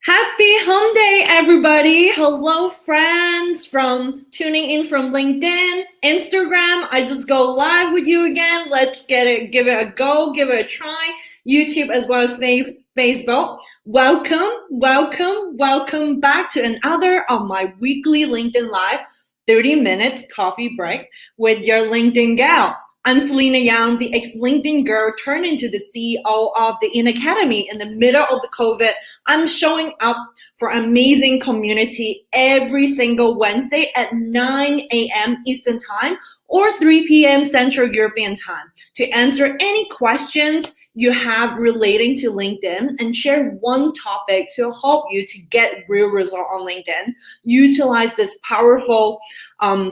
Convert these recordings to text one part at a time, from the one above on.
Happy home day, everybody. Hello, friends from tuning in from LinkedIn, Instagram. I just go live with you again. Let's give it a go, give it a try. YouTube as well as Facebook. Welcome back to another of my weekly LinkedIn Live, 30 minutes coffee break with your LinkedIn gal. I'm Salina Yang, the ex-LinkedIn girl turned into the CEO of the In Academy in the middle of the COVID. I'm showing up for amazing community every single Wednesday at 9 a.m. Eastern Time or 3 p.m. Central European Time to answer any questions you have relating to LinkedIn and share one topic to help you to get real result on LinkedIn. Utilize this powerful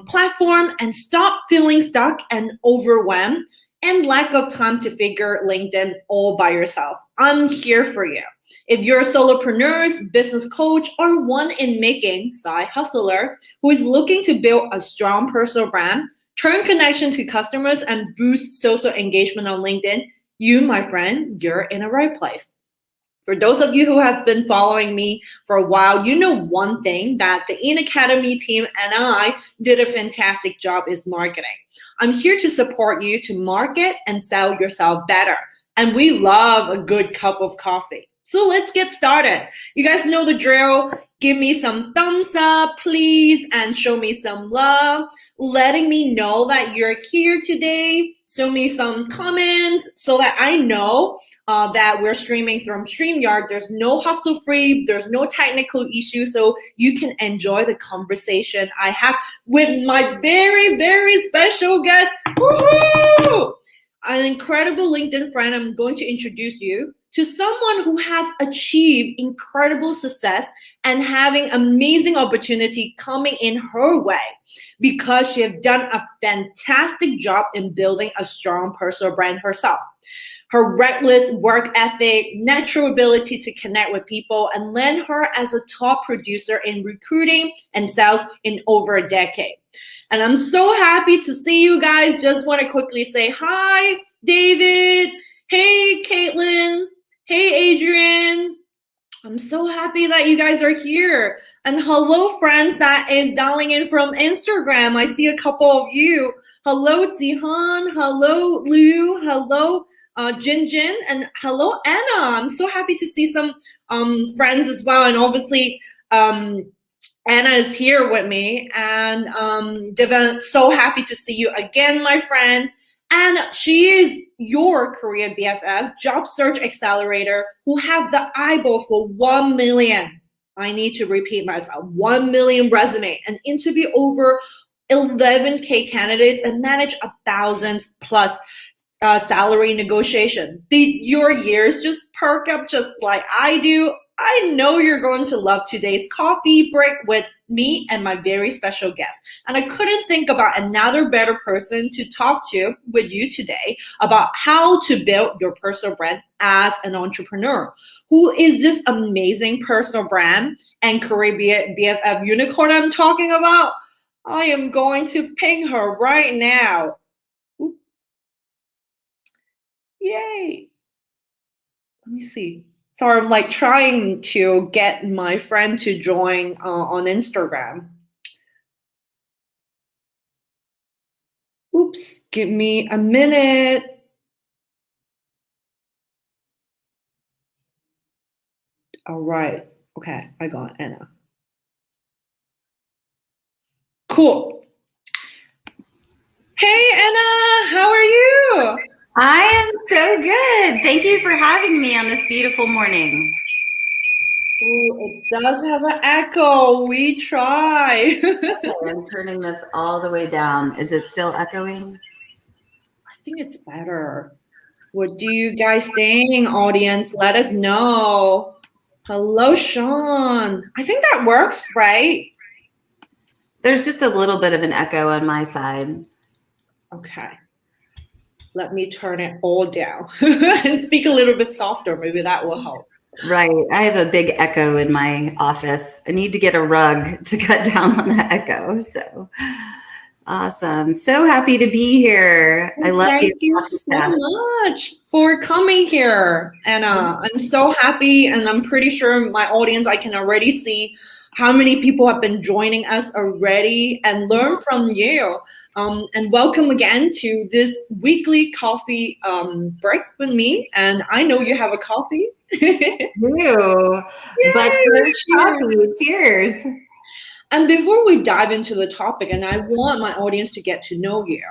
platform and stop feeling stuck and overwhelmed and lack of time to figure LinkedIn all by yourself. I'm here for you. If you're a solopreneur, business coach, or one in making side hustler who is looking to build a strong personal brand, turn connection to customers, and boost social engagement on LinkedIn, you, my friend, you're in the right place. For those of you who have been following me for a while, you know one thing that the In Academy team and I did a fantastic job is marketing. I'm here to support you to market and sell yourself better. And we love a good cup of coffee. So let's get started. You guys know the drill. Give me some thumbs up, please, and show me some love, letting me know that you're here today. Show me some comments so that I know that we're streaming from StreamYard. There's no hustle free, there's no technical issue, so you can enjoy the conversation I have with my very, very special guest. Woohoo! An incredible LinkedIn friend. I'm going to introduce you to someone who has achieved incredible success and having amazing opportunity coming in her way because she has done a fantastic job in building a strong personal brand herself. Her reckless work ethic, natural ability to connect with people, and led her as a top producer in recruiting and sales in over a decade. And I'm so happy to see you guys. Just want to quickly say hi, David. Hey, Caitlin. Hey, Adrian. I'm so happy that you guys are here. And hello, friends that is dialing in from Instagram. I see a couple of you. Hello, Zihan. Hello, Liu. Hello, Jin. And hello, Anna. I'm so happy to see some friends as well. And obviously, Anna is here with me. And Devin, so happy to see you again, my friend. And she is your career BFF, job search accelerator, who have the eyeball for 1 million. I need to repeat myself, 1 million resume and interview over 11K candidates and manage 1,000 plus salary negotiation. Your years just perk up just like I do. I know you're going to love today's coffee break with me and my very special guest. And I couldn't think about another better person to talk to with you today about how to build your personal brand as an entrepreneur. Who is this amazing personal brand and career BFF unicorn I'm talking about? I am going to ping her right now. Yay. Let me see. So I'm like trying to get my friend to join on Instagram. Oops, give me a minute. All right. Okay, I got Anna. Cool. Hey, Anna, how are you? I am so good. Thank you for having me on this beautiful morning. Oh, it does have an echo. We try. Okay, I'm turning this all the way down. Is it still echoing? I think it's better. What do you guys think, audience? Let us know. Hello, Sean. I think that works, right? There's just a little bit of an echo on my side. Okay. Let me turn it all down and speak a little bit softer. Maybe that will help. Right. I have a big echo in my office. I need to get a rug to cut down on the echo. So awesome. So happy to be here. I love Thank these you coffee so chats. much for coming here, Anna. I'm so happy, and I'm pretty sure my audience, I can already see how many people have been joining us already and learn from you. And welcome again to this weekly coffee break with me. And I know you have a coffee. Yay, Ew. But first, cheers. coffee. Cheers. And before we dive into the topic, and I want my audience to get to know you,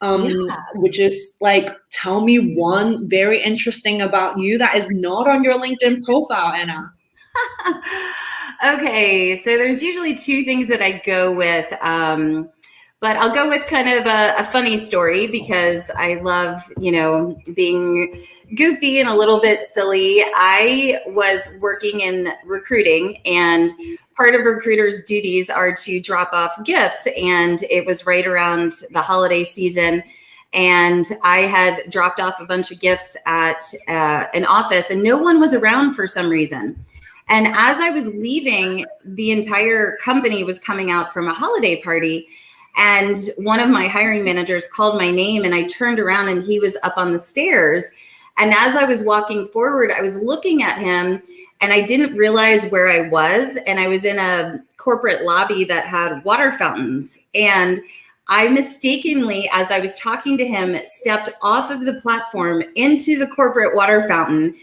Yeah. which is like, tell me one very interesting about you that is not on your LinkedIn profile, Anna. Okay, so there's usually two things that I go with, but I'll go with kind of a funny story because I love, being goofy and a little bit silly. I was working in recruiting, and part of recruiters' duties are to drop off gifts, and it was right around the holiday season. And I had dropped off a bunch of gifts at an office, and no one was around for some reason. And as I was leaving, the entire company was coming out from a holiday party. And one of my hiring managers called my name, and I turned around and he was up on the stairs. And as I was walking forward, I was looking at him and I didn't realize where I was. And I was in a corporate lobby that had water fountains. And I mistakenly, as I was talking to him, stepped off of the platform into the corporate water fountain.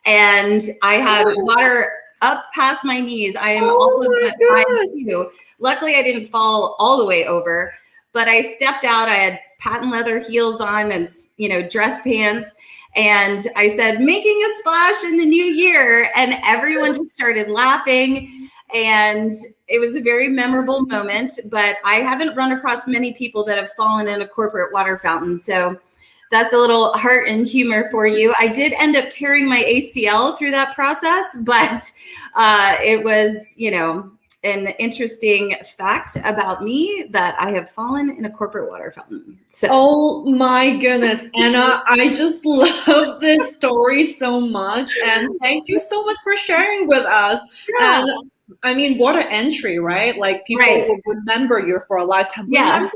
And I had water up past my knees. I am all of that 5'2". Luckily, I didn't fall all the way over, but I stepped out. I had patent leather heels on and, dress pants. And I said, making a splash in the new year. And everyone just started laughing. And it was a very memorable moment, but I haven't run across many people that have fallen in a corporate water fountain. So that's a little heart and humor for you. I did end up tearing my ACL through that process, but it was, an interesting fact about me that I have fallen in a corporate water fountain. So. Oh my goodness, Anna, I just love this story so much. And thank you so much for sharing with us. Yeah. And I mean, what an entry, right? Like people will remember you for a lifetime. Yeah. Remember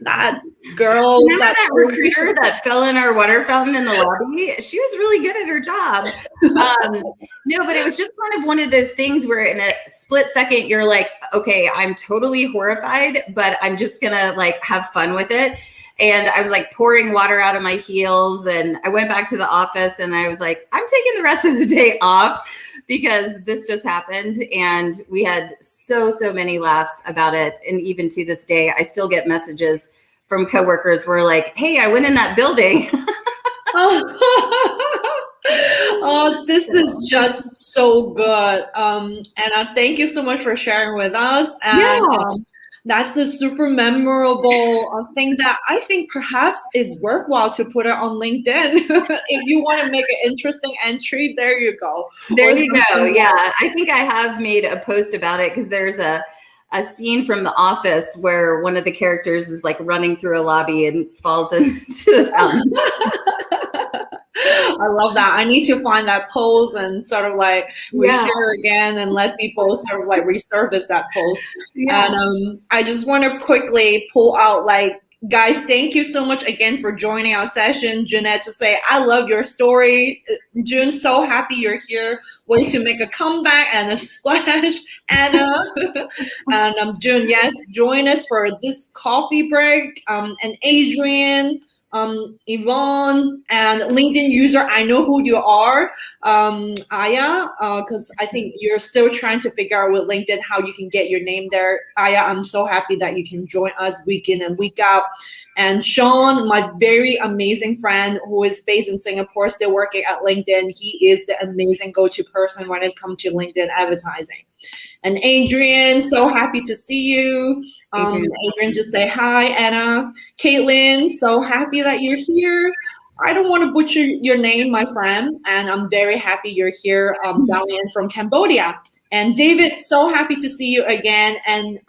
that girl? Remember that recruiter that fell in our water fountain in the lobby? She was really good at her job. No, but it was just kind of one of those things where in a split second, you're like, okay, I'm totally horrified, but I'm just going to like have fun with it. And I was like pouring water out of my heels, and I went back to the office and I was like, I'm taking the rest of the day off because this just happened. And we had so many laughs about it. And even to this day, I still get messages from coworkers who are like, hey, I went in that building. Oh, this is just so good. Anna, thank you so much for sharing with us. And that's a super memorable thing that I think perhaps is worthwhile to put it on LinkedIn. If you want to make an interesting entry, there you go. There you go. Yeah, I think I have made a post about it because there's a scene from The Office where one of the characters is like running through a lobby and falls into the fountain. I love that. I need to find that pose and sort of like reshare again and let people sort of like resurface that post. And I just want to quickly pull out like Guys, thank you so much again for joining our session. Jeanette, to say, I love your story. June, so happy you're here. Way to make a comeback and a splash. Anna, and June, yes, join us for this coffee break. And Adrian, Yvonne, and LinkedIn user, I know who you are. Aya, because I think you're still trying to figure out with LinkedIn how you can get your name there. Aya, I'm so happy that you can join us week in and week out. And Sean, my very amazing friend who is based in Singapore, still working at LinkedIn, he is the amazing go-to person when it comes to LinkedIn advertising. And Adrian, so happy to see you. Adrian, just say hi, Anna. Caitlin, so happy that you're here. I don't want to butcher your name, my friend, and I'm very happy you're here, Dalian from Cambodia. And David, so happy to see you again. And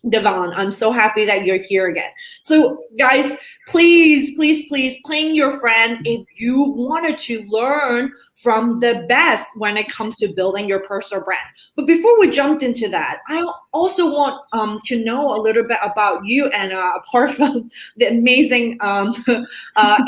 Devon, I'm so happy that you're here again. So guys, please, please, please ping your friend if you wanted to learn from the best when it comes to building your personal brand. But before we jumped into that, I also want to know a little bit about you, Anna, apart from the amazing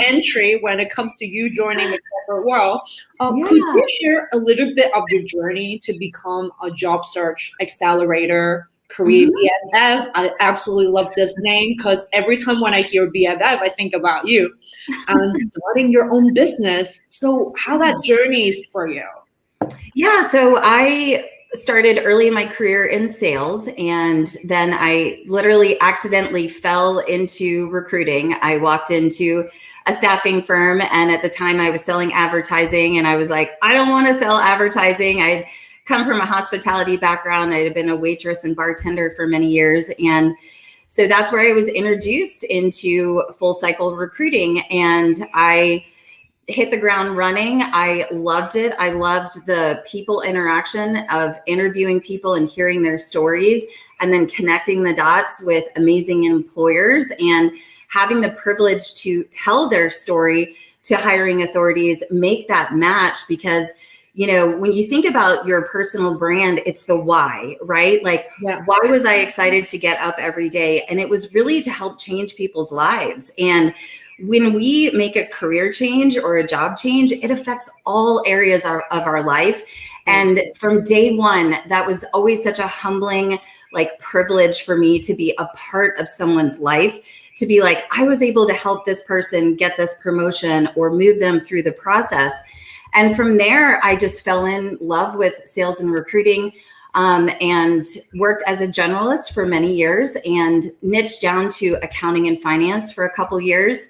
entry when it comes to you joining the corporate world. Could you share a little bit of your journey to become a job search accelerator, career BFF? I absolutely love this name because every time when I hear BFF, I think about you and starting your own business. So how that journey is for you? Yeah, so I started early in my career in sales, and then I literally accidentally fell into recruiting. I walked into a staffing firm, and at the time I was selling advertising, and I was like, I don't want to sell advertising. I'd come from a hospitality background. I had been a waitress and bartender for many years. And so that's where I was introduced into full cycle recruiting. And I hit the ground running. I loved it. I loved the people interaction of interviewing people and hearing their stories and then connecting the dots with amazing employers and having the privilege to tell their story to hiring authorities, make that match. Because you know, when you think about your personal brand, it's the why, right? Like, why was I excited to get up every day? And it was really to help change people's lives. And when we make a career change or a job change, it affects all areas of our life. And from day one, that was always such a humbling, like, privilege for me to be a part of someone's life, to be like, I was able to help this person get this promotion or move them through the process. And from there, I just fell in love with sales and recruiting, and worked as a generalist for many years and niched down to accounting and finance for a couple years,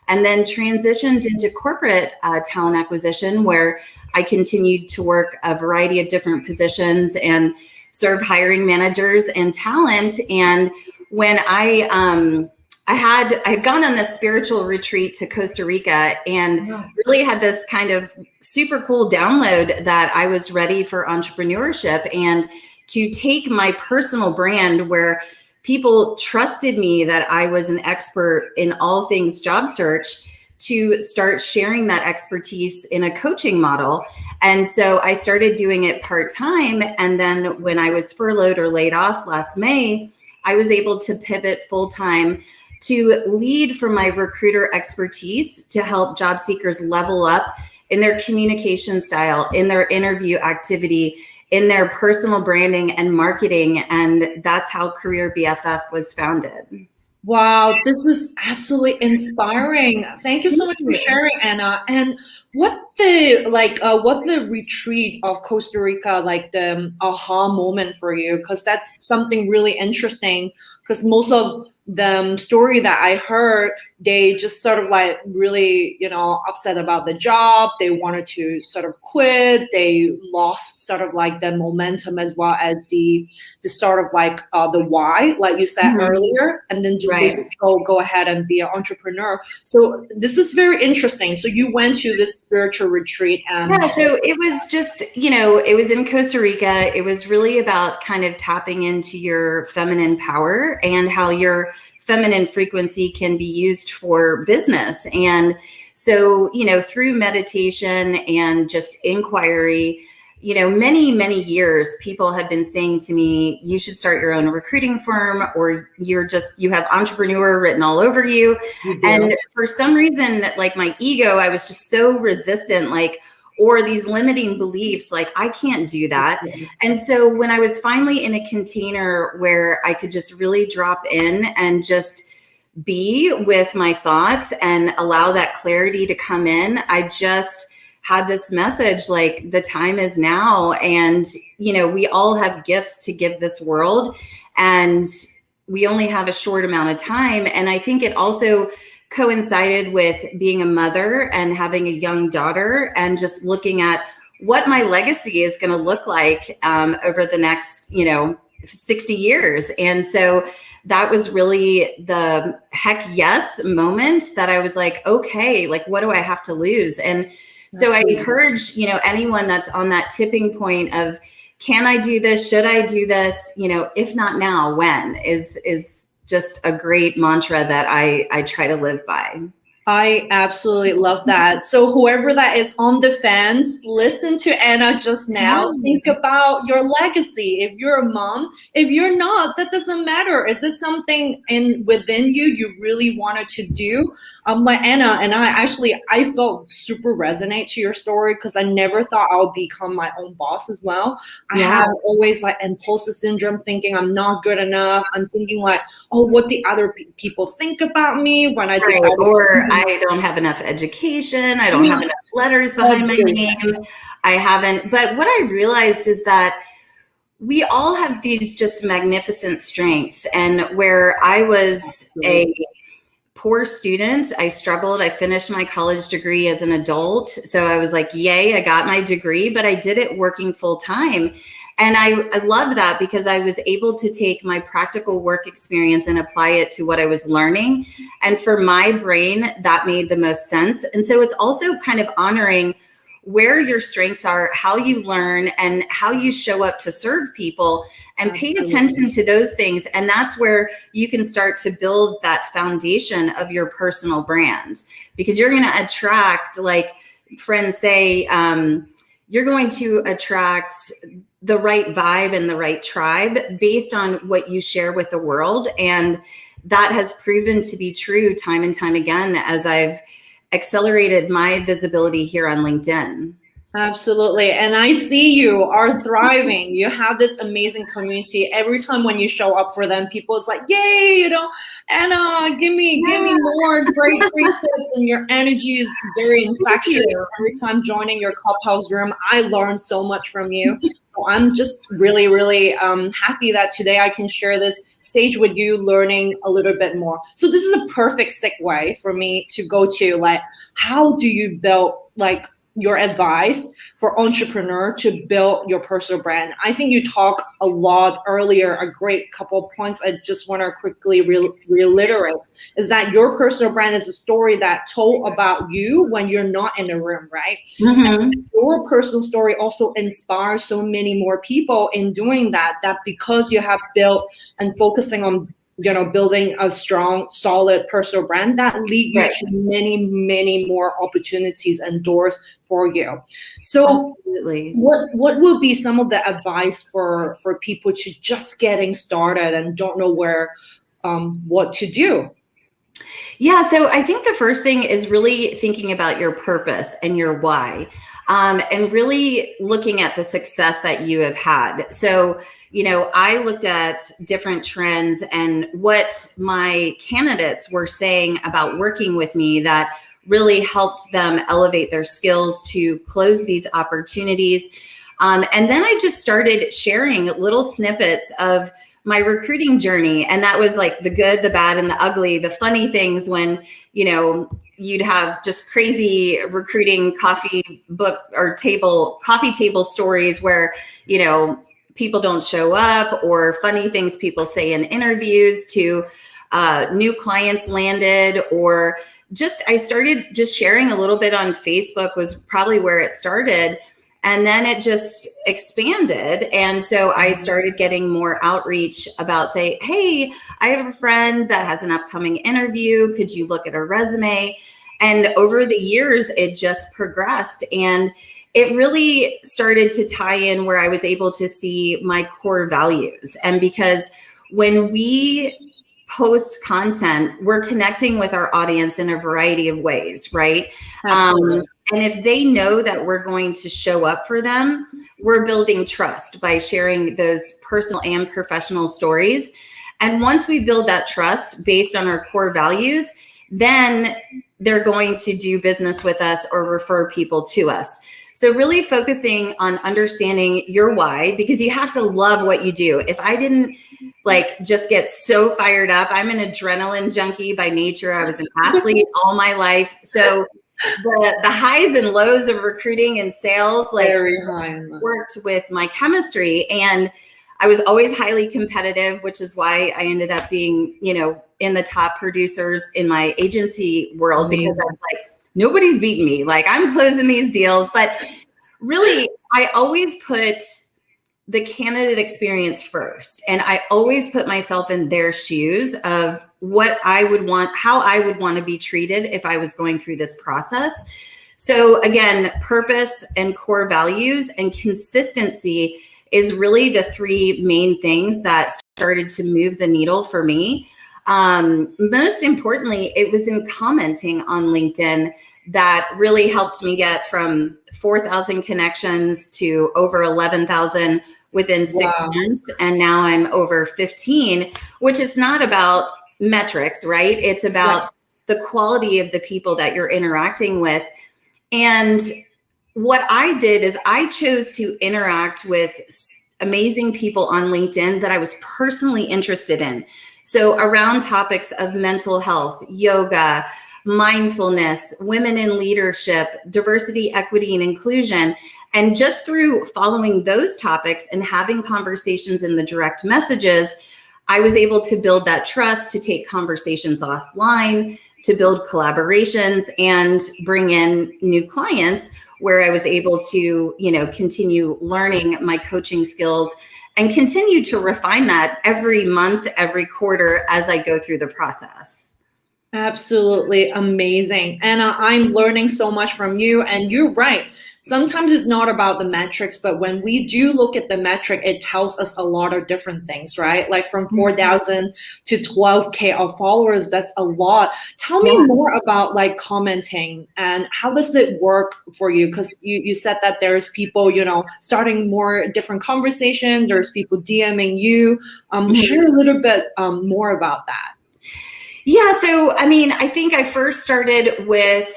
and then transitioned into corporate talent acquisition, where I continued to work a variety of different positions and serve hiring managers and talent. And when I had gone on this spiritual retreat to Costa Rica and really had this kind of super cool download that I was ready for entrepreneurship and to take my personal brand, where people trusted me that I was an expert in all things job search, to start sharing that expertise in a coaching model. And so I started doing it part-time. And then when I was furloughed or laid off last May, I was able to pivot full-time to lead from my recruiter expertise to help job seekers level up in their communication style, in their interview activity, in their personal branding and marketing. And that's how Career BFF was founded. Wow, this is absolutely inspiring. Thank you so much for sharing, Anna. And what's the retreat of Costa Rica, like the aha moment for you? Because that's something really interesting. Because most of the story that I heard, they just sort of like really, upset about the job. They wanted to sort of quit. They lost sort of like the momentum as well as the sort of like the why, like you said earlier, and then they just go ahead and be an entrepreneur. So this is very interesting. So you went to this spiritual retreat. So it was just, it was in Costa Rica. It was really about kind of tapping into your feminine power and how your feminine frequency can be used for business. And so, through meditation and just inquiry, many, many years, people had been saying to me, you should start your own recruiting firm, or you have entrepreneur written all over you. And for some reason, like my ego, I was just so resistant, like, or these limiting beliefs, like I can't do that. And so when I was finally in a container where I could just really drop in and just be with my thoughts and allow that clarity to come in, I just had this message, like, the time is now. And, we all have gifts to give this world, and we only have a short amount of time. And I think it also coincided with being a mother and having a young daughter, and just looking at what my legacy is going to look like over the next, 60 years. And so that was really the heck yes moment that I was like, okay, like, what do I have to lose? And so I encourage, anyone that's on that tipping point of, can I do this? Should I do this? If not now, when is just a great mantra that I try to live by. I absolutely love that. So whoever that is on the fence, listen to Anna just now. Think about your legacy. If you're a mom, if you're not, that doesn't matter. Is this something within you really wanted to do? Like Anna and I felt super resonate to your story, because I never thought I would become my own boss as well. I have always like impulsive syndrome, thinking I'm not good enough. I'm thinking like, oh, what the other people think about me when I decide. Or I don't have enough education. I don't have enough letters behind my name. I haven't. But what I realized is that we all have these just magnificent strengths. And where I was a poor student, I struggled. I finished my college degree as an adult. So I was like, yay, I got my degree, but I did it working full time. And I love that, because I was able to take my practical work experience and apply it to what I was learning. And for my brain, that made the most sense. And so it's also kind of honoring where your strengths are, how you learn, and how you show up to serve people, and pay attention to those things. And that's where you can start to build that foundation of your personal brand, because you're going to attract, like friends say, you're going to attract the right vibe and the right tribe based on what you share with the world. And that has proven to be true time and time again as I've accelerated my visibility here on LinkedIn. Absolutely. And I see you are thriving. You have this amazing community. Every time when you show up for them, people is like, yay, Anna, give me more great tips. And your energy is very infectious. Every time joining your Clubhouse room, I learn so much from you. So I'm just really, really happy that today I can share this stage with you, learning a little bit more. So this is a perfect segue for me to go to, like, how do you build, like, your advice for entrepreneur to build your personal brand? I think you talked a lot earlier, a great couple of points I just want to quickly reiterate, is that your personal brand is a story that told about you when you're not in the room, right? Mm-hmm. Your personal story also inspires so many more people in doing that because you have built and focusing on building a strong, solid personal brand that lead you to many, many more opportunities and doors for you. So absolutely. What will be some of the advice for people to just getting started and don't know what to do? Yeah, so I think the first thing is really thinking about your purpose and your why. And really looking at the success that you have had. So, I looked at different trends and what my candidates were saying about working with me that really helped them elevate their skills to close these opportunities. And then I just started sharing little snippets of my recruiting journey. And that was like the good, the bad, and the ugly, the funny things when, you'd have just crazy recruiting coffee table stories where, people don't show up, or funny things people say in interviews, to new clients landed, or I started just sharing a little bit on Facebook was probably where it started. And then it just expanded. And so I started getting more outreach about say, hey, I have a friend that has an upcoming interview. Could you look at her resume? And over the years, it just progressed. And it really started to tie in where I was able to see my core values. And because when we post content, we're connecting with our audience in a variety of ways, right? And if they know that we're going to show up for them, we're building trust by sharing those personal and professional stories. And once we build that trust based on our core values, then they're going to do business with us or refer people to us. So really focusing on understanding your why, because you have to love what you do. If I didn't just get so fired up, I'm an adrenaline junkie by nature. I was an athlete all my life. So the highs and lows of recruiting and sales very high worked with my chemistry. And I was always highly competitive, which is why I ended up being, in the top producers in my agency world, because I was like, nobody's beating me. I'm closing these deals. But really, I always put the candidate experience first. And I always put myself in their shoes of what I would want, how I would want to be treated if I was going through this process. So again, purpose and core values and consistency is really the three main things that started to move the needle for me. Most importantly, it was in commenting on LinkedIn that really helped me get from 4,000 connections to over 11,000 within 6 months. And now I'm over 15, which is not about metrics, right? It's about the quality of the people that you're interacting with. And what I did is I chose to interact with amazing people on LinkedIn that I was personally interested in. So around topics of mental health, yoga, mindfulness, women in leadership, diversity, equity, and inclusion. And just through following those topics and having conversations in the direct messages, I was able to build that trust, to take conversations offline, to build collaborations and bring in new clients where I was able to, continue learning my coaching skills and continue to refine that every month, every quarter as I go through the process. Absolutely amazing. And I'm learning so much from you. And you're right. Sometimes it's not about the metrics, but when we do look at the metric, it tells us a lot of different things, right? Like from 4,000 to 12K of followers, that's a lot. Tell me more about commenting and how does it work for you? Because you said that there's people, starting more different conversations. There's people DMing you. Share a little bit more about that. Yeah. So, I think I first started with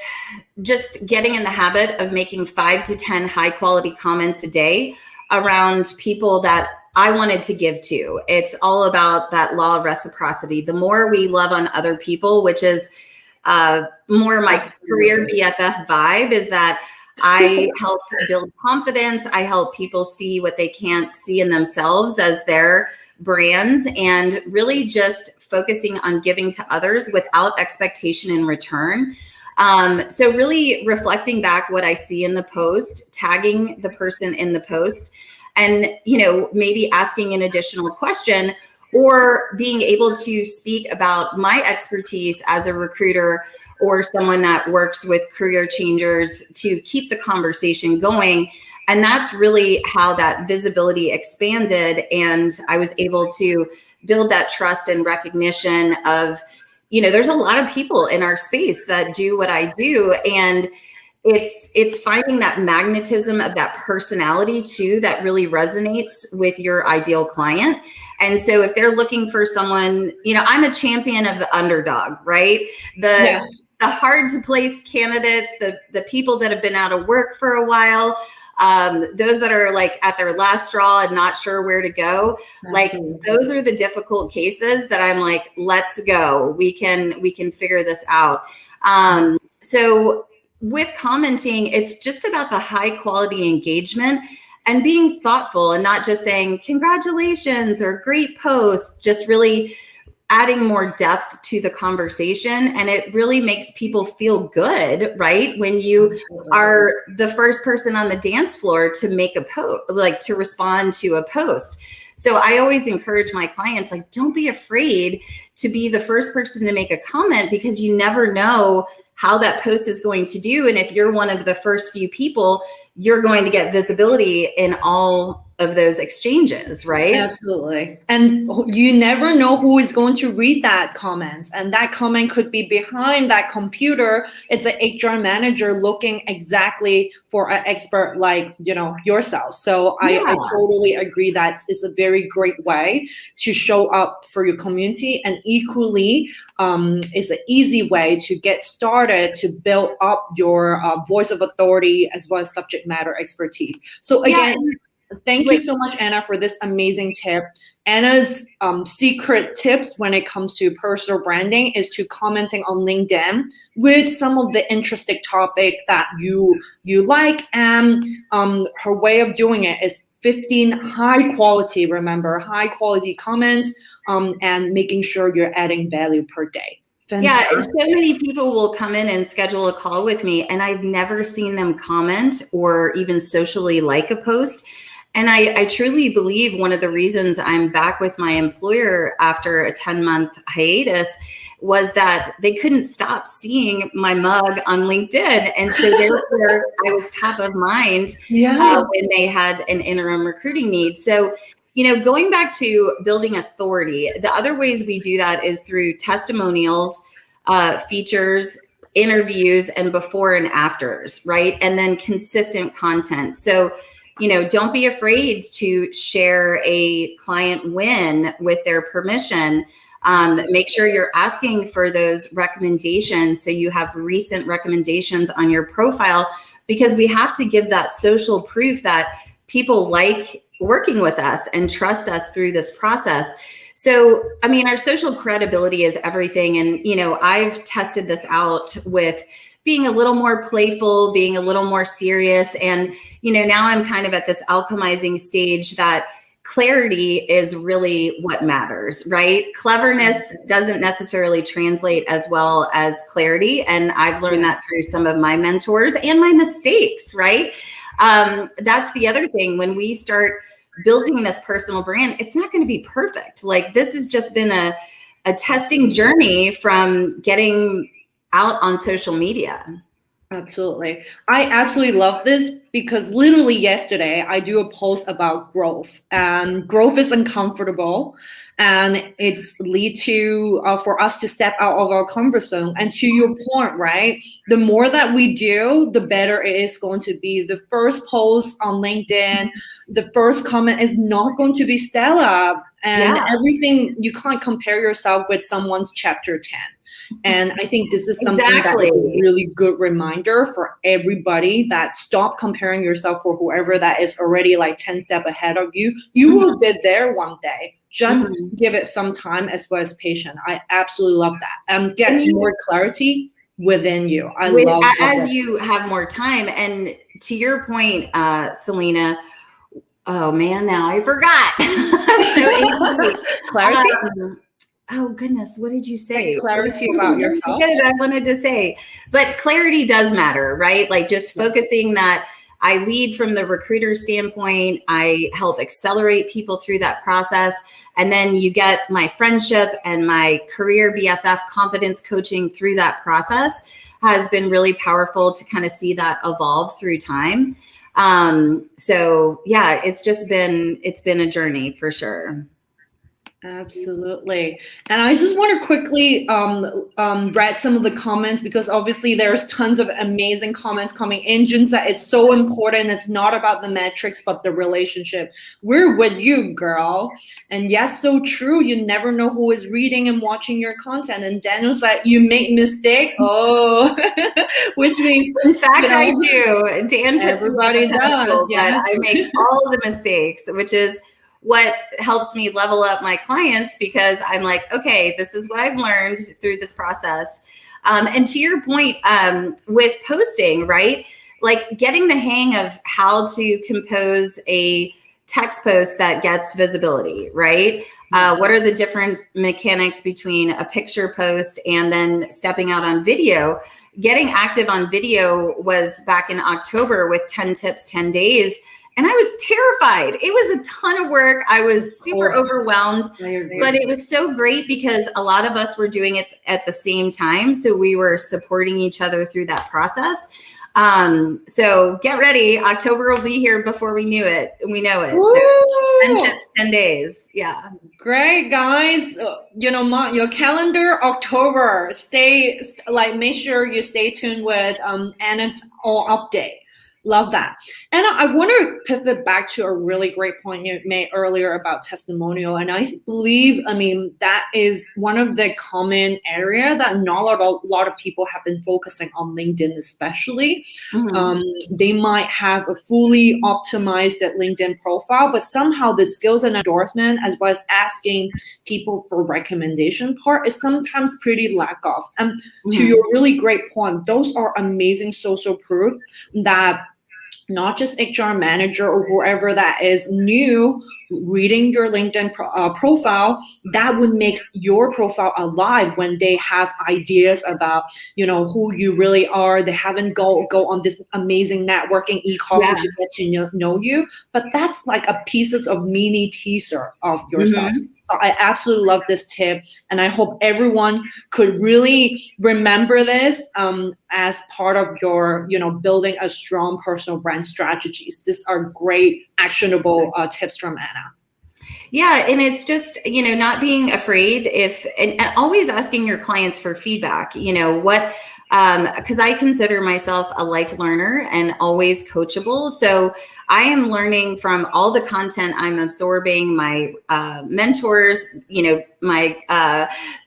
just getting in the habit of making 5 to 10 high quality comments a day around people that I wanted to give to. It's all about that law of reciprocity. The more we love on other people, which is more my career BFF vibe, is that I help build confidence. I help people see what they can't see in themselves as their brands, and really just focusing on giving to others without expectation in return. So really reflecting back what I see in the post, tagging the person in the post, and, maybe asking an additional question or being able to speak about my expertise as a recruiter or someone that works with career changers to keep the conversation going. And that's really how that visibility expanded. And I was able to build that trust and recognition of, there's a lot of people in our space that do what I do. And it's finding that magnetism of that personality too, that really resonates with your ideal client. And so if they're looking for someone, I'm a champion of the underdog, right? The hard to place candidates, the people that have been out of work for a while, those that are at their last straw and not sure where to go. Absolutely. Those are the difficult cases that I'm let's go. We can figure this out. So with commenting, it's just about the high quality engagement and being thoughtful and not just saying congratulations or great post, just really adding more depth to the conversation. And it really makes people feel good, right? When you are the first person on the dance floor to make a post, to respond to a post. So I always encourage my clients, like, don't be afraid to be the first person to make a comment, because you never know how that post is going to do. And if you're one of the first few people, you're going to get visibility in all of those exchanges, right? Absolutely. And you never know who is going to read that comment. And that comment could be behind that computer. It's an HR manager looking exactly for an expert like, yourself. So I totally agree that it's a very great way to show up for your community. And equally, it's an easy way to get started to build up your voice of authority as well as subject matter expertise. So again, thank you so much, Anna, for this amazing tip. Anna's secret tips when it comes to personal branding is to commenting on LinkedIn with some of the interesting topic that you like. And her way of doing it is 15 high quality comments and making sure you're adding value per day. Fantastic. Yeah, so many people will come in and schedule a call with me, and I've never seen them comment or even socially like a post. And I truly believe one of the reasons I'm back with my employer after a 10-month hiatus was that they couldn't stop seeing my mug on LinkedIn. And so therefore I was top of mind when they had an interim recruiting need. So, going back to building authority, the other ways we do that is through testimonials, features, interviews, and before and afters, right? And then consistent content. So, don't be afraid to share a client win with their permission. Make sure you're asking for those recommendations so you have recent recommendations on your profile, because we have to give that social proof that people like working with us and trust us through this process. So, our social credibility is everything. And, I've tested this out with being a little more playful, being a little more serious. And, now I'm kind of at this alchemizing stage that clarity is really what matters, right? Cleverness doesn't necessarily translate as well as clarity. And I've learned that through some of my mentors and my mistakes, right? That's the other thing. When we start building this personal brand, it's not going to be perfect. Like, this has just been a testing journey from getting out on social media. Absolutely. I absolutely love this because literally yesterday I do a post about growth, and growth is uncomfortable, and it's lead to for us to step out of our comfort zone. And to your point, right? The more that we do, the better it is going to be. The first post on LinkedIn, the first comment is not going to be stellar, and everything. You can't compare yourself with someone's chapter 10. And I think this is something that is a really good reminder for everybody, that stop comparing yourself for whoever that is already like 10 steps ahead of you. You will be there one day. Just give it some time as well as patience. I absolutely love that. And get more clarity within you. I love as you have more time. And to your point, Salina, oh man, now I forgot. Clarity. Oh goodness, what did you say? Clarity about yourself. Good, I wanted to say, but clarity does matter, right? Like, just focusing that I lead from the recruiter standpoint, I help accelerate people through that process. And then you get my friendship and my career BFF confidence coaching through that process has been really powerful to kind of see that evolve through time. So yeah, it's been a journey for sure. Absolutely. And I just want to quickly read some of the comments, because obviously there's tons of amazing comments coming in. Junsa, it's so important. It's not about the metrics, but the relationship. We're with you, girl. And yes, so true. You never know who is reading and watching your content. And Daniel's like, you make mistake. Oh, which means, in fact, I do. Dan puts everybody does. Yes. I make all the mistakes, which is what helps me level up my clients, because I'm like, okay, this is what I've learned through this process. And to your point, with posting, right? Like, getting the hang of how to compose a text post that gets visibility, right? What are the different mechanics between a picture post and then stepping out on video? Getting active on video was back in October with 10 tips, 10 days. And I was terrified. It was a ton of work. I was super overwhelmed, but it was so great because a lot of us were doing it at the same time. So we were supporting each other through that process. So get ready. October will be here before we know it. So 10 tips, 10 days. Yeah. Great, guys. Mark your calendar, October. Make sure you stay tuned with Anna's all update. Love that. And I want to pivot back to a really great point you made earlier about testimonial. And I believe, that is one of the common area that not a lot of people have been focusing on LinkedIn, especially. They might have a fully optimized LinkedIn profile, but somehow the skills and endorsement, as well as asking people for recommendation part, is sometimes pretty lack of. And to your really great point, those are amazing social proof that not just HR manager or whoever that is new reading your LinkedIn profile, that would make your profile alive when they have ideas about, who you really are. They haven't go on this amazing networking e-coffee to get to know you, but that's like a pieces of mini teaser of yourself. So I absolutely love this tip, and I hope everyone could really remember this as part of your, building a strong personal brand strategies. These are great actionable tips from Anna. Yeah. And it's just, not being afraid and always asking your clients for feedback, because I consider myself a life learner and always coachable. So I am learning from all the content I'm absorbing, my mentors, my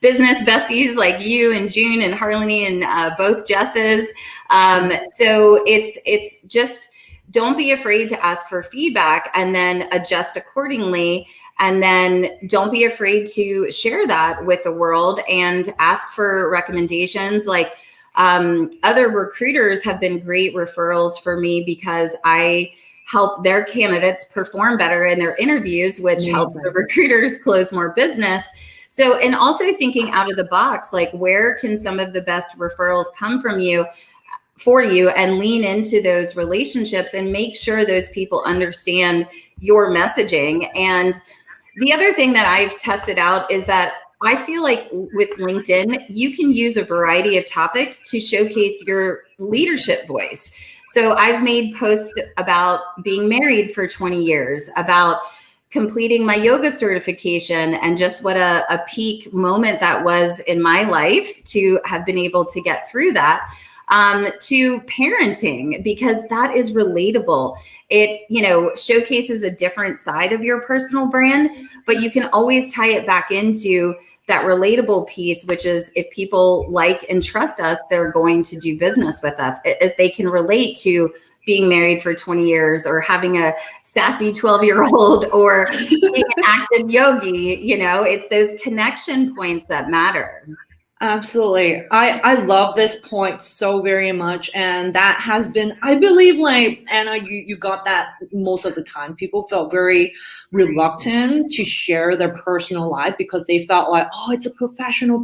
business besties like you and June and Harley and both Jesses. So it's just, don't be afraid to ask for feedback and then adjust accordingly. And then don't be afraid to share that with the world and ask for recommendations. Like other recruiters have been great referrals for me because I help their candidates perform better in their interviews, which helps the recruiters close more business. So, and also thinking out of the box, like where can some of the best referrals come from for you, and lean into those relationships and make sure those people understand your messaging. And the other thing that I've tested out is that I feel like with LinkedIn, you can use a variety of topics to showcase your leadership voice. So I've made posts about being married for 20 years, about completing my yoga certification, and just what a peak moment that was in my life to have been able to get through that. To parenting, because that is relatable. It, showcases a different side of your personal brand, but you can always tie it back into that relatable piece, which is if people like and trust us, they're going to do business with us. If they can relate to being married for 20 years or having a sassy 12-year-old or being an active yogi, it's those connection points that matter. Absolutely. I love this point so very much. And that has been, I believe, like, Anna, you got that most of the time. People felt very reluctant to share their personal life because they felt like, oh, it's a professional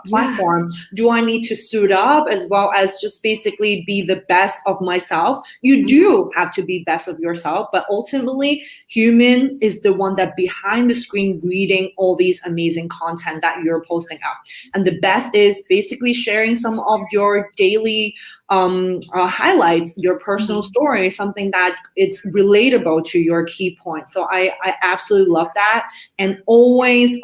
platform. Do I need to suit up as well as just basically be the best of myself? You do have to be best of yourself, but ultimately human is the one that behind the screen reading all these amazing content that you're posting up. And the best is basically sharing some of your daily highlights, your personal story, something that it's relatable to your key points. So I absolutely love that. And always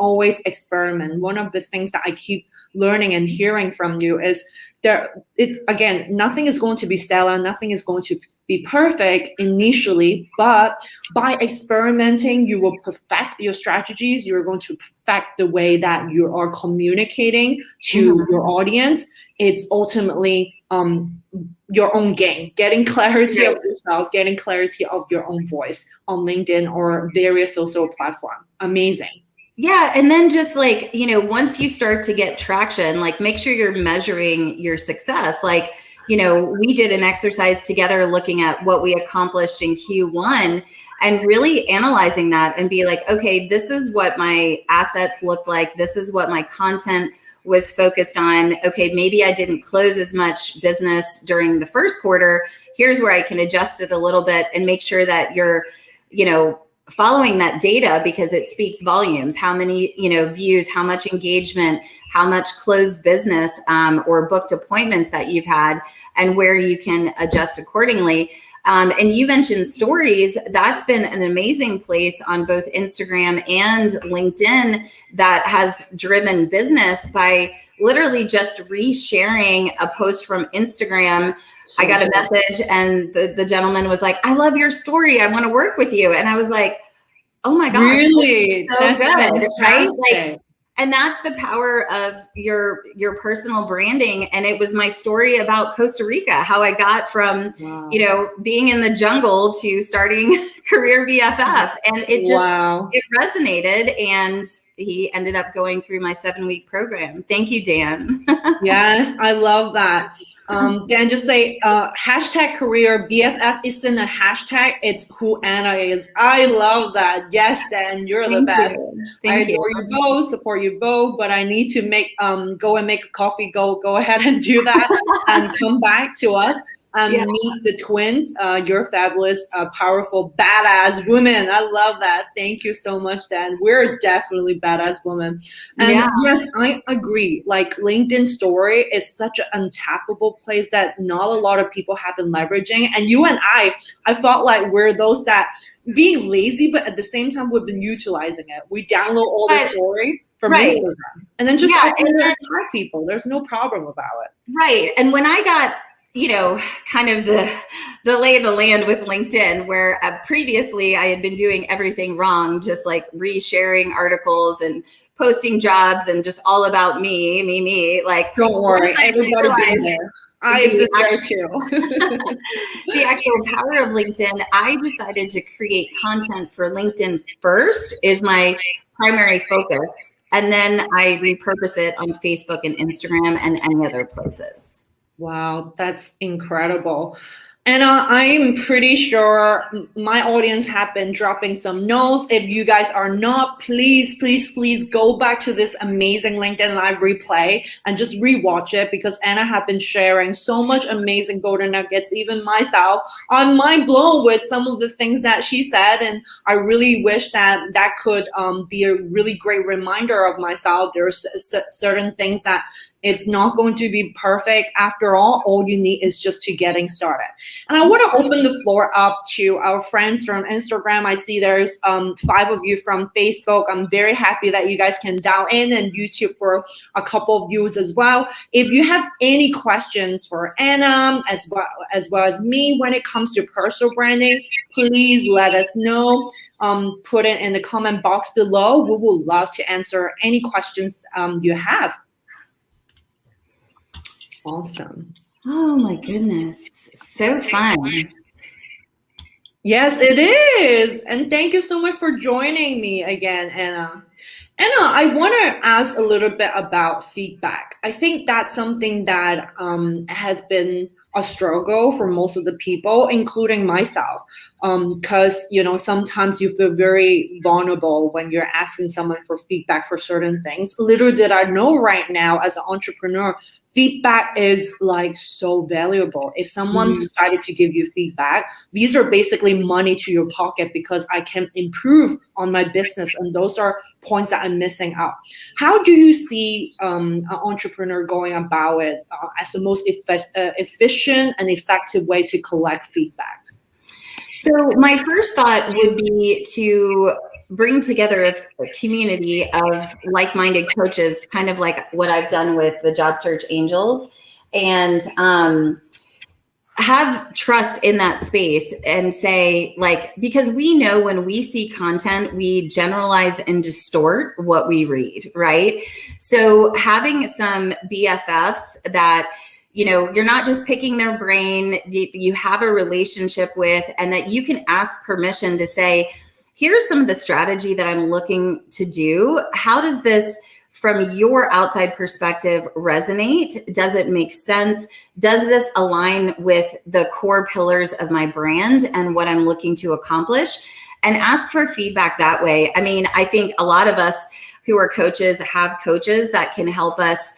experiment. One of the things that I keep learning and hearing from you is nothing is going to be stellar, nothing is going to be perfect initially, but by experimenting, you will perfect your strategies. You're going to perfect the way that you are communicating to your audience. It's ultimately your own game, getting clarity of yourself, getting clarity of your own voice on LinkedIn or various social platforms. Amazing. Yeah. And then just like, once you start to get traction, like make sure you're measuring your success. Like, we did an exercise together looking at what we accomplished in Q1 and really analyzing that and be like, okay, this is what my assets looked like. This is what my content was focused on, okay, maybe I didn't close as much business during the first quarter. Here's where I can adjust it a little bit and make sure that you're, following that data, because it speaks volumes. How many, views, how much engagement, how much closed business or booked appointments that you've had, and where you can adjust accordingly. And you mentioned stories. That's been an amazing place on both Instagram and LinkedIn that has driven business by literally just resharing a post from Instagram. I got a message and the gentleman was like, I love your story. I want to work with you. And I was like, oh my gosh. Really? So That's good, right? fantastic. And that's the power of your personal branding. And it was my story about Costa Rica, how I got from, being in the jungle to starting Career BFF. And it just, it resonated. And he ended up going through my 7-week program. Thank you, Dan. Yes, I love that. Dan, just say hashtag career BFF isn't a hashtag. It's who Anna is. I love that. Yes, Dan, you're the best. I adore you both, support you both, but I need to go and make a coffee. Go ahead and do that and come back to us. Meet the twins. You're fabulous, powerful, badass women. I love that. Thank you so much, Dan. We're definitely badass women. And yes, I agree. Like LinkedIn story is such an untappable place that not a lot of people have been leveraging. And you and I felt like we're those that being lazy, but at the same time, we've been utilizing it. We download all the story from Instagram and then just tag people. There's no problem about it. Right. And when I got kind of the lay of the land with LinkedIn, where previously I had been doing everything wrong, just like resharing articles and posting jobs and just all about me. Like, don't worry, everybody been there. I've been there too. The actual power of LinkedIn, I decided to create content for LinkedIn first is my primary focus. And then I repurpose it on Facebook and Instagram and any other places. Wow, that's incredible. And I'm pretty sure my audience have been dropping some notes. If you guys are not, please go back to this amazing LinkedIn Live replay and just rewatch it, because Anna have been sharing so much amazing golden nuggets. Even myself, I'm mind blown with some of the things that she said. And I really wish that could be a really great reminder of myself. There's certain things that it's not going to be perfect. After all you need is just to getting started. And I want to open the floor up to our friends from Instagram. I see there's 5 of you from Facebook. I'm very happy that you guys can dial in, and YouTube for a couple of views as well. If you have any questions for Anna as well as me when it comes to personal branding, please let us know. Put it in the comment box below. We would love to answer any questions you have. Awesome. Oh my goodness. So fun. Yes, it is. And thank you so much for joining me again, Anna. Anna, I want to ask a little bit about feedback. I think that's something that has been a struggle for most of the people, including myself, because sometimes you feel very vulnerable when you're asking someone for feedback for certain things. Little did I know right now, as an entrepreneur, feedback is like so valuable. If someone decided to give you feedback, these are basically money to your pocket, because I can improve on my business, and those are points that I'm missing out. How do you see an entrepreneur going about it as the most efficient and effective way to collect feedback? So my first thought would be to bring together a community of like-minded coaches, kind of like what I've done with the Job Search Angels, and have trust in that space and say, because we know when we see content, we generalize and distort what we read, right? So having some BFFs that you're not just picking their brain, you have a relationship with, and that you can ask permission to say, here's some of the strategy that I'm looking to do. How does this, from your outside perspective, resonate? Does it make sense? Does this align with the core pillars of my brand and what I'm looking to accomplish? and ask for feedback that way. I mean, I think a lot of us who are coaches have coaches that can help us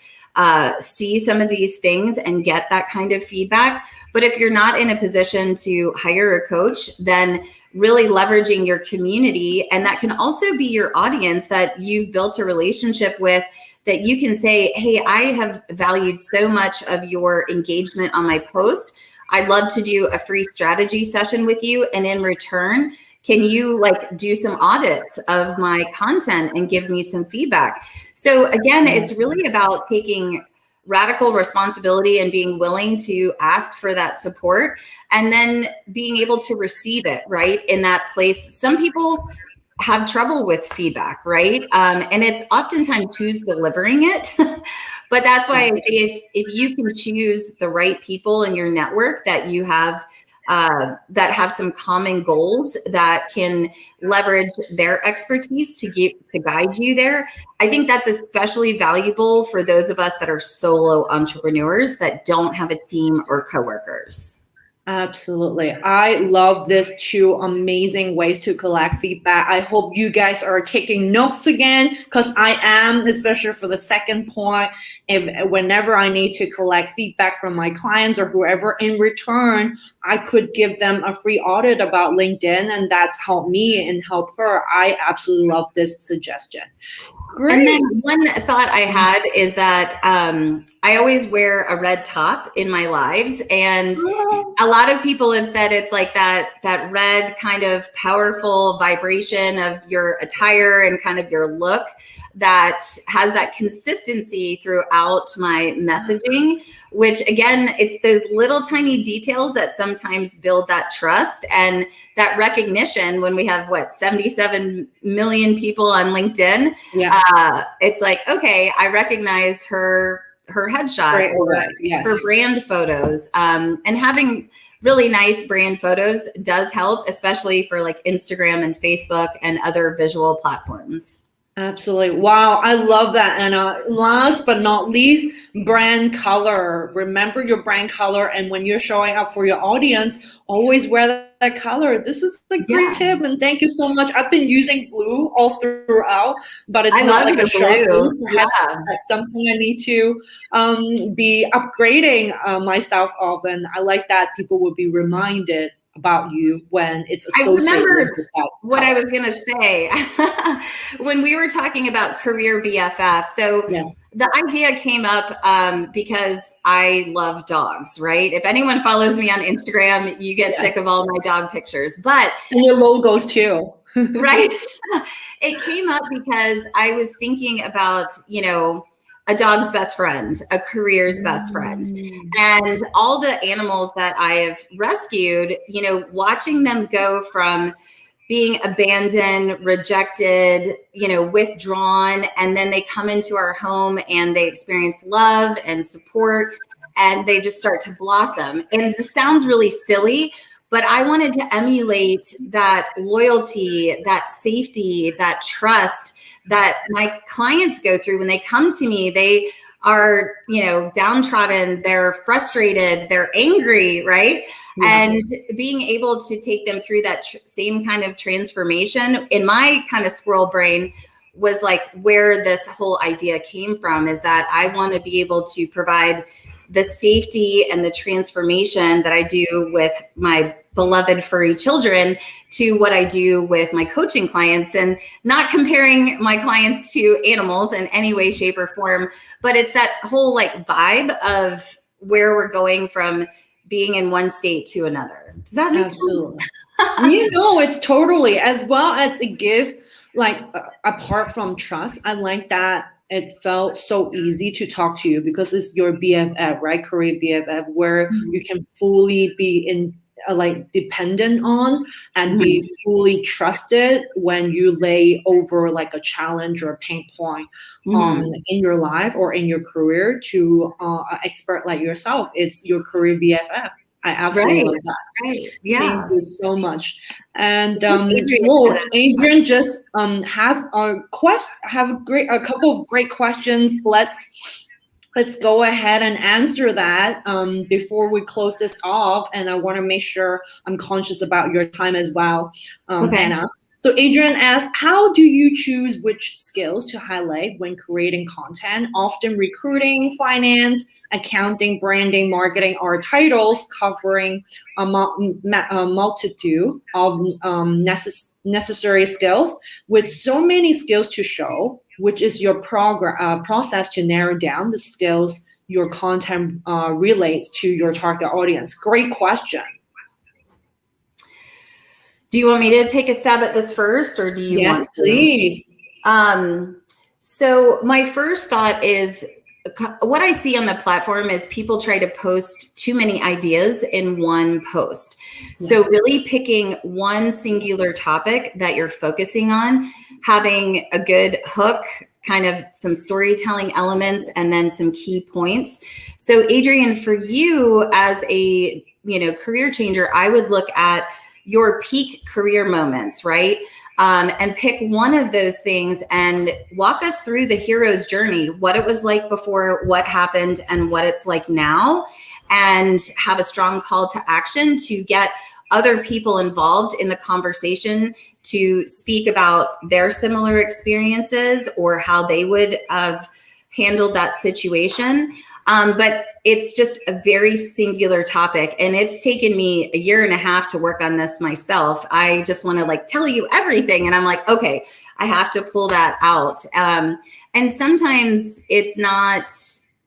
see some of these things and get that kind of feedback. But if you're not in a position to hire a coach, then really leveraging your community, and that can also be your audience that you've built a relationship with, that you can say, hey, I have valued so much of your engagement on my post. I'd love to do a free strategy session with you. And in return, can you like do some audits of my content and give me some feedback? So again, it's really about taking radical responsibility and being willing to ask for that support, and then being able to receive it right in that place. Some people have trouble with feedback, right? And it's oftentimes who's delivering it. But that's why I say if you can choose the right people in your network that you have that have some common goals that can leverage their expertise to guide you there. I think that's especially valuable for those of us that are solo entrepreneurs that don't have a team or coworkers. Absolutely. I love these two amazing ways to collect feedback. I hope you guys are taking notes again, because I am, especially for the second point, whenever I need to collect feedback from my clients or whoever, in return, I could give them a free audit about LinkedIn, and that's helped me and help her. I absolutely love this suggestion. Great. And then one thought I had is that I always wear a red top in my lives, and a lot of people have said it's like that red kind of powerful vibration of your attire and kind of your look that has that consistency throughout my messaging, which again, it's those little tiny details that sometimes build that trust and that recognition. When we have 77 million people on LinkedIn, it's like, okay, I recognize her headshot or her brand photos, and having really nice brand photos does help, especially for like Instagram and Facebook and other visual platforms. Absolutely. Wow. I love that, Anna. Last but not least, brand color. Remember your brand color. And when you're showing up for your audience, always wear that color. This is a great tip. And thank you so much. I've been using blue all throughout, but it's not like a sharp blue. Perhaps that's something I need to be upgrading myself of. And I like that people will be reminded about you when it's associated. I remember what I was going to say when we were talking about career BFF. So the idea came up because I love dogs, right? If anyone follows me on Instagram, you get sick of all my dog pictures, and your logos too. Right. It came up because I was thinking about, a dog's best friend, a career's best friend, and all the animals that I have rescued, watching them go from being abandoned, rejected, withdrawn, and then they come into our home and they experience love and support, and they just start to blossom. And this sounds really silly, but I wanted to emulate that loyalty, that safety, that trust that my clients go through when they come to me. They are, downtrodden, they're frustrated, they're angry, right? And being able to take them through that same kind of transformation in my kind of squirrel brain was like where this whole idea came from, is that I want to be able to provide the safety and the transformation that I do with my beloved furry children to what I do with my coaching clients, and not comparing my clients to animals in any way, shape, or form, but it's that whole like vibe of where we're going from being in one state to another. Does that make sense? It's totally, as well as a gift, like apart from trust, I like that it felt so easy to talk to you because it's your BFF, right? Career BFF, where you can fully be in dependent on and be fully trusted when you lay over like a challenge or a pain point in your life or in your career to an expert like yourself. It's your career BFF. I absolutely love that. Right. Yeah. Thank you so much. And Adrian just have a couple of great questions. Let's let's go ahead and answer that before we close this off. And I want to make sure I'm conscious about your time as well, Okay. Anna. So Adrian asks, how do you choose which skills to highlight when creating content? Often recruiting, finance, accounting, branding, marketing are titles covering a multitude of necessary skills. With so many skills to show, which is your process to narrow down the skills your content relates to your target audience? Great question. Do you want me to take a stab at this first, or do you Yes, want to? please. So my first thought is, what I see on the platform is people try to post too many ideas in one post. Yes. So really picking one singular topic that you're focusing on, having a good hook, kind of some storytelling elements, and then some key points. So Adrian, for you as a career changer, I would look at your peak career moments, right? And pick one of those things and walk us through the hero's journey, what it was like before, what happened, and what it's like now, and have a strong call to action to get other people involved in the conversation to speak about their similar experiences or how they would have handled that situation. But it's just a very singular topic, and it's taken me 1.5 years to work on this myself. I just want to tell you everything, and I'm like, okay, I have to pull that out. And sometimes it's not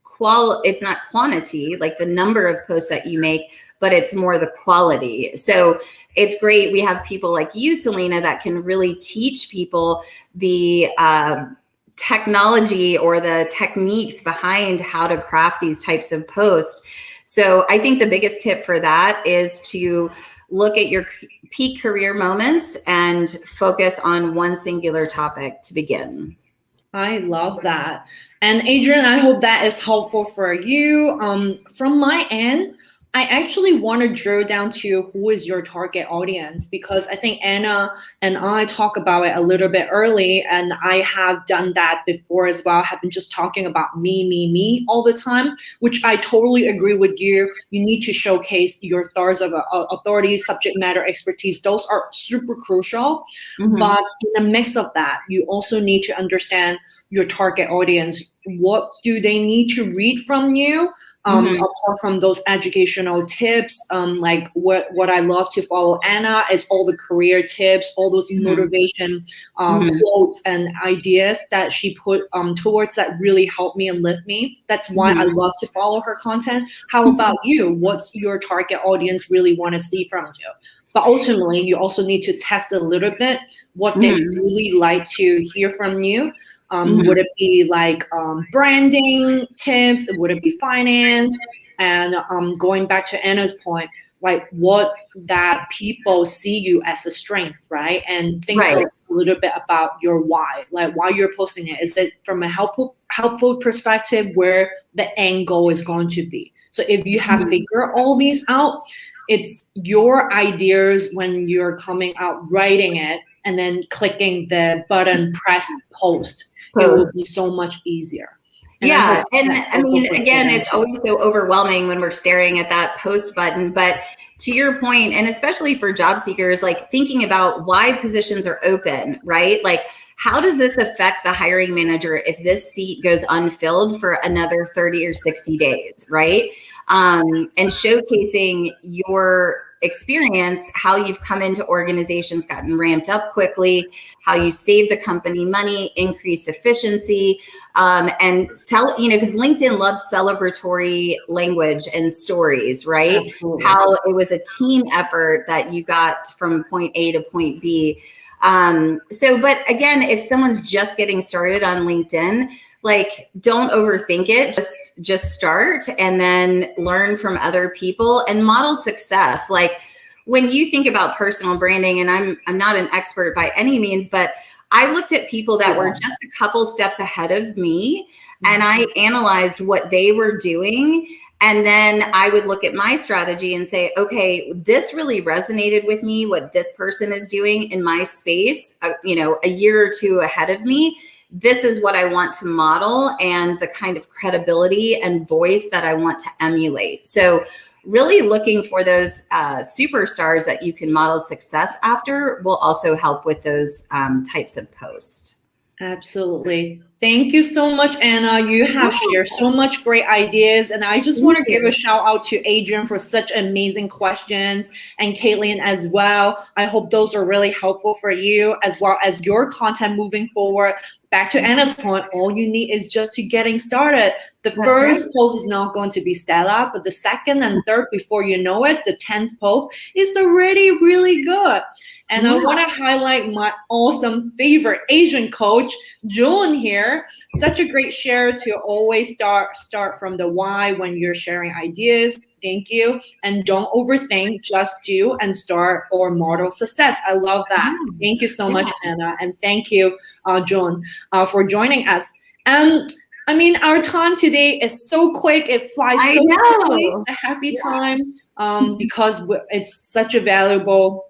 quantity, like the number of posts that you make, but it's more the quality. So it's great. We have people like you, Salina, that can really teach people the technology or the techniques behind how to craft these types of posts. So I think the biggest tip for that is to look at your peak career moments and focus on one singular topic to begin. I love that. And Adrian, I hope that is helpful for you. From my end, I actually want to drill down to who is your target audience, because I think Anna and I talk about it a little bit early, and I have done that before as well. I have been just talking about me all the time, which I totally agree with you. You need to showcase your stars of authority, subject matter expertise. Those are super crucial. Mm-hmm. But in the mix of that, you also need to understand your target audience. What do they need to read from you? Apart from those educational tips, like what I love to follow Anna is all the career tips, all those motivation quotes and ideas that she put towards that really help me and lift me. That's why I love to follow her content. How about you? What's your target audience really want to see from you? But ultimately, you also need to test a little bit what they really like to hear from you. Would it be like branding tips? Would it be finance? And going back to Anna's point, like what that people see you as a strength, right? And think a little bit about your why, like why you're posting it. Is it from a helpful perspective where the end goal is going to be? So if you have figured all these out, it's your ideas when you're coming out, writing it, and then clicking the button, press post. It will be so much easier. And I mean, again, it's always so overwhelming when we're staring at that post button. But to your point, and especially for job seekers, like thinking about why positions are open, right? Like, how does this affect the hiring manager if this seat goes unfilled for another 30 or 60 days, right? And showcasing your experience, how you've come into organizations, gotten ramped up quickly, how you saved the company money, increased efficiency, and because LinkedIn loves celebratory language and stories, right? Absolutely. How it was a team effort that you got from point A to point B. But again, if someone's just getting started on LinkedIn, like, don't overthink it. Just start and then learn from other people and model success. Like, when you think about personal branding, and I'm not an expert by any means, but I looked at people that were just a couple steps ahead of me, and I analyzed what they were doing. And then I would look at my strategy and say, okay, this really resonated with me, what this person is doing in my space, a year or two ahead of me. this is what I want to model and the kind of credibility and voice that I want to emulate. So really looking for those superstars that you can model success after will also help with those types of posts. Absolutely. Thank you so much, Anna. You have shared so much great ideas. And I just want to give a shout out to Adrian for such amazing questions, and Caitlin as well. I hope those are really helpful for you as well as your content moving forward. Back to Anna's point, all you need is just to getting started. The first post is not going to be stellar, but the second and third, before you know it, the 10th post is already really good. And I want to highlight my awesome favorite Asian coach, June here. Such a great share to always start from the why when you're sharing ideas. Thank you. And don't overthink, just do and start or model success. I love that. Thank you so much, Anna. And thank you, June, for joining us. I mean, our time today is so quick. It flies so quickly. A happy time because it's such a valuable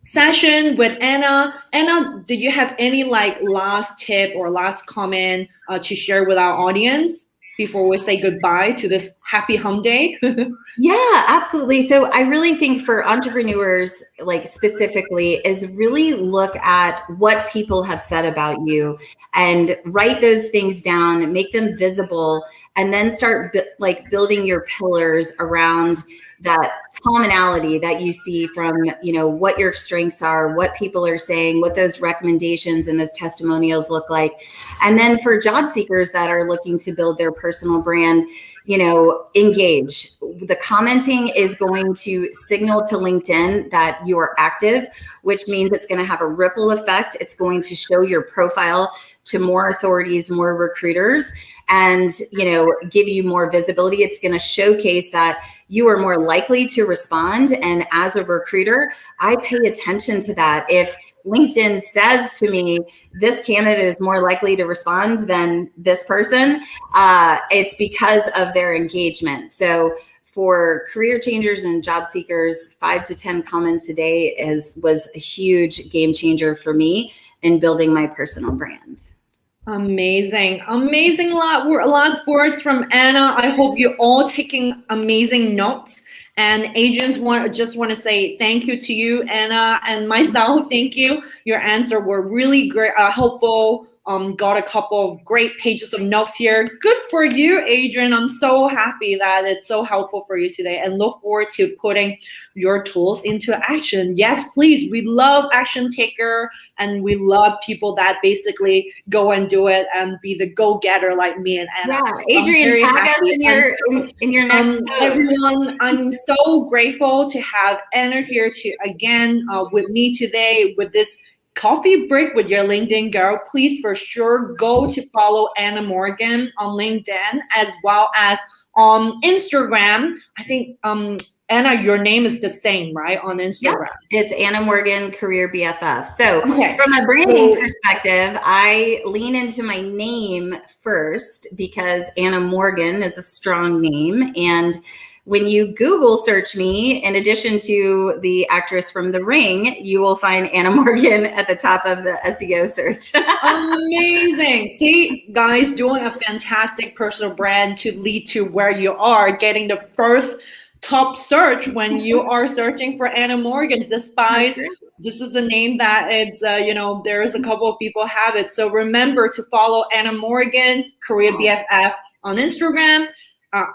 session with Anna. Anna, did you have any last tip or last comment to share with our audience before we say goodbye to this happy hum day? Yeah, absolutely. So I really think for entrepreneurs, specifically, is really look at what people have said about you and write those things down, make them visible, and then start building your pillars around that commonality that you see from, what your strengths are, what people are saying, what those recommendations and those testimonials look like. And then for job seekers that are looking to build their personal brand, engage. The commenting is going to signal to LinkedIn that you are active, which means it's going to have a ripple effect. It's going to show your profile to more authorities, more recruiters, and, give you more visibility. It's going to showcase that you are more likely to respond. And as a recruiter, I pay attention to that. If LinkedIn says to me, this candidate is more likely to respond than this person, it's because of their engagement. So for career changers and job seekers, 5 to 10 comments a day was a huge game changer for me in building my personal brand. Amazing. Lots of words from Anna. I hope you're all taking amazing notes. And agents just want to say thank you to you, Anna, and myself. Thank you. Your answers were really great, helpful. Got a couple of great pages of notes here. Good for you, Adrian. I'm so happy that it's so helpful for you today, and look forward to putting your tools into action. Yes, please. We love action taker, and we love people that basically go and do it and be the go-getter like me and Anna. Yeah, Adrian, tag us in your next post. Everyone, I'm so grateful to have Anna here with me today with this coffee break with your LinkedIn girl. Please for sure go to follow Anna Morgan on LinkedIn as well as on Instagram. I think Anna, your name is the same, right? On Instagram. Yeah, it's Anna Morgan Career BFF. So from a branding perspective, I lean into my name first because Anna Morgan is a strong name. And when you Google search me, in addition to the actress from The Ring, you will find Anna Morgan at the top of the SEO search. Amazing. See, guys, doing a fantastic personal brand to lead to where you are, getting the first top search when you are searching for Anna Morgan, despite this is a name that it's, there's a couple of people have it. So remember to follow Anna Morgan, Career BFF on Instagram.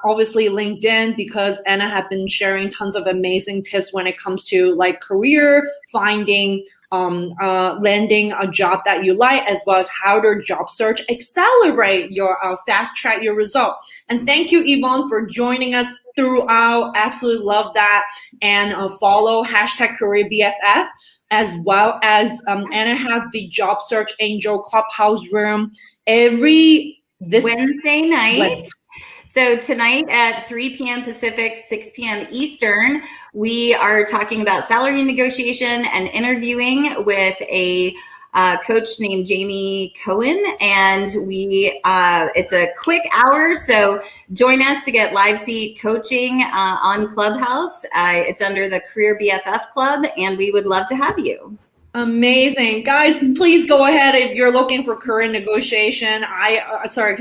Obviously LinkedIn, because Anna has been sharing tons of amazing tips when it comes to career finding, landing a job that you like, as well as how to job search, accelerate your fast track your result. And thank you, Yvonne, for joining us throughout. Absolutely love that. And follow #CareerBFF, as well as Anna have the Job Search Angel Clubhouse room this Wednesday night. So tonight at 3 p.m. Pacific, 6 p.m. Eastern, we are talking about salary negotiation and interviewing with a coach named Jamie Cohen. And it's a quick hour. So join us to get live seat coaching on Clubhouse. It's under the Career BFF Club, and we would love to have you. Amazing. Guys, please go ahead if you're looking for career negotiation.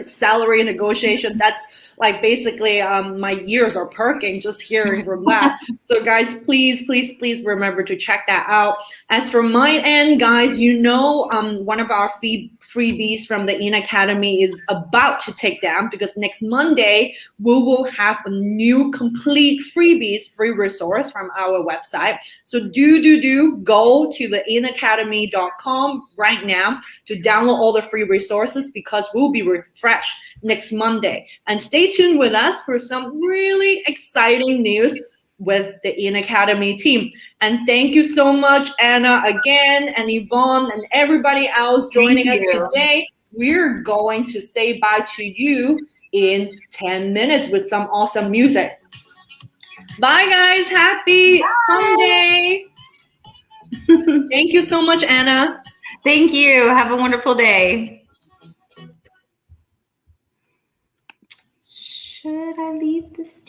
Salary negotiation. That's like basically my ears are perking just hearing from that. So guys, please remember to check that out. As for my end, guys, one of our freebies from the In Academy is about to take down because next Monday we will have a new complete free resource from our website. So do go to the inacademy.com right now to download all the free resources because we'll be refreshed next Monday. And stay tuned with us for some really exciting news with the In Academy team. And thank you so much, Anna, again, and Yvonne, and everybody else joining us today. We're going to say bye to you in 10 minutes with some awesome music. Bye, guys. Happy Hum Day. Thank you so much, Anna. Thank you. Have a wonderful day. Should I leave this?